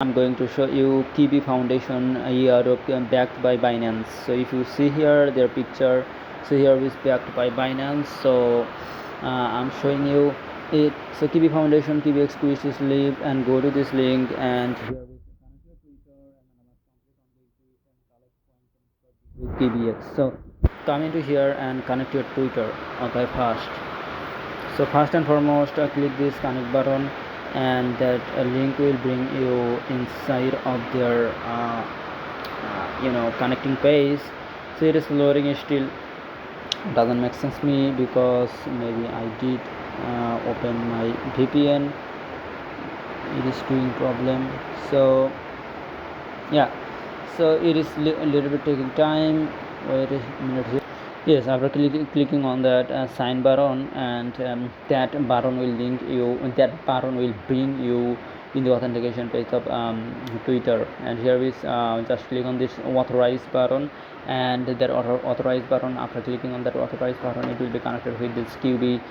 I'm going to show you Qiibee Foundation airdrop backed by Binance. So if you see here their picture, so here is backed by Binance. So I'm showing you it. So Qiibee Foundation, Qiibee squeeze this link and go to this link, and here is connect your Twitter and then must complete on the with KBX. So come into here and connect your Twitter. Okay, first. So first and foremost, click this connect button, and that link will bring you inside of their connecting page. So it is loading still, doesn't make sense to me because maybe I did open my VPN. It is doing problem. So yeah, so it is a little bit taking time. Wait a minute here. Yes, after clicking on that sign button, and that button will link you, that button will bring you in the authentication page of Twitter. And here is just click on this authorize button, and that authorize button, after clicking on that authorize button, it will be connected with this Qiibee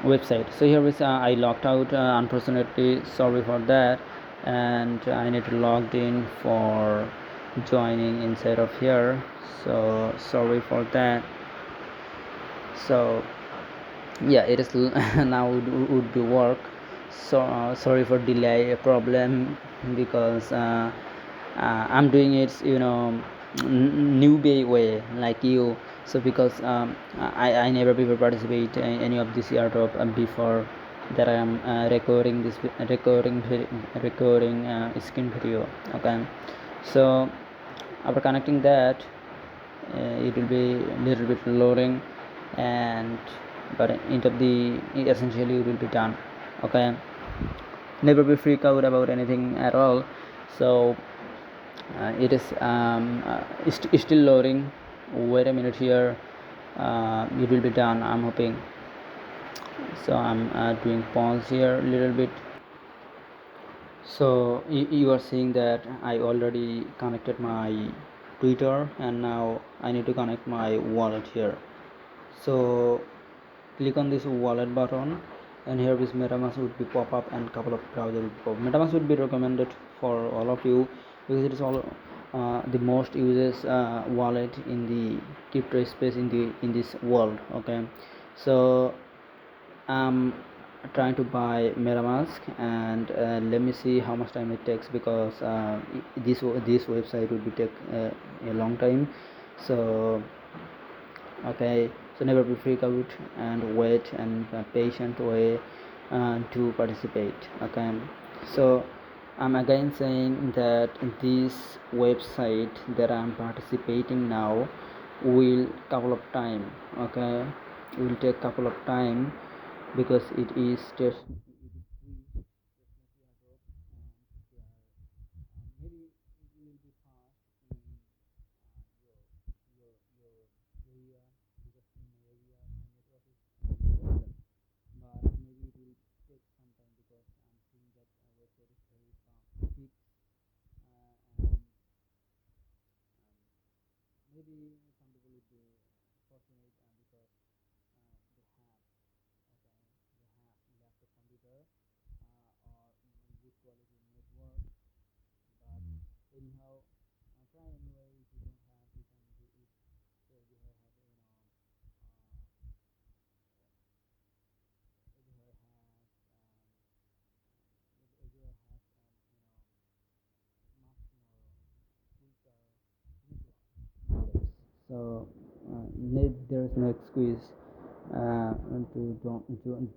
website. So here is I logged out, unfortunately, sorry for that, and I need to log in for joining inside of here, so sorry for that. So yeah, it is now would be work. So sorry for delay problem, because I'm doing it newbie way like you. So because I never before participate in any of this airdrop before that I am recording screen video. Okay, so after connecting that, it will be a little bit loading, and but into the essentially it will be done. Okay, never be freak out about anything at all. So it is still loading. Wait a minute here. It will be done, I'm hoping. So I'm doing pause here a little bit. So you are seeing that I already connected my Twitter, and now I need to connect my wallet here. So click on this wallet button, and here this MetaMask would be pop up, and couple of browser would pop up. MetaMask would be recommended for all of you because it is all the most uses wallet in the crypto space in this world. Okay, so I'm trying to buy MetaMask, and let me see how much time it takes, because this website will be take a long time. So okay, so never be freak out, and wait, and patient way to participate. Okay, so I'm again saying that this website that I'm participating now will couple of time. Okay, will take couple of time, because it is just maybe it will be fast in your area, because in my area my network is problem, but maybe it will take some time, because I'm seeing that website is very quick, and maybe some people will be fortunate because they have laptop computer or good quality network. But anyhow, try anyway. If you don't have, you can do it. So everywhere has everywhere has everywhere has much more quicker network. So there is no excuse to don't rejoin.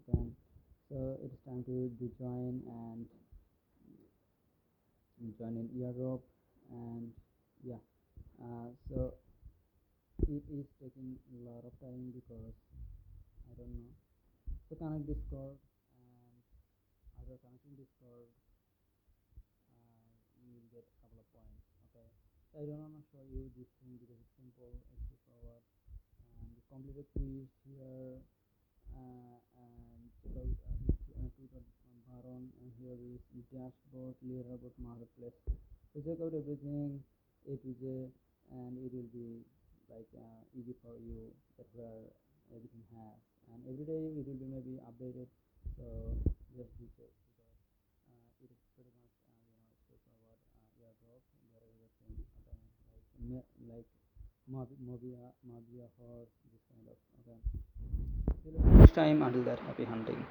Okay, so it's time to join and join in airdrop, and yeah, so it is taking a lot of time, because I don't know. So connect Discord, and after connecting Discord, you will get a couple of points. Okay, so I don't want to show you this thing because it's simple, it's straightforward, and complete a quiz here, and check out this Twitter button, and here is dashboard, leaderboard, marketplace. So check out everything A to J, and it will be like easy for you, that where everything has, and every day it will be maybe updated. So just do check, because it is Mavia horse, this kind of. Okay. See you next time. Until that, happy hunting.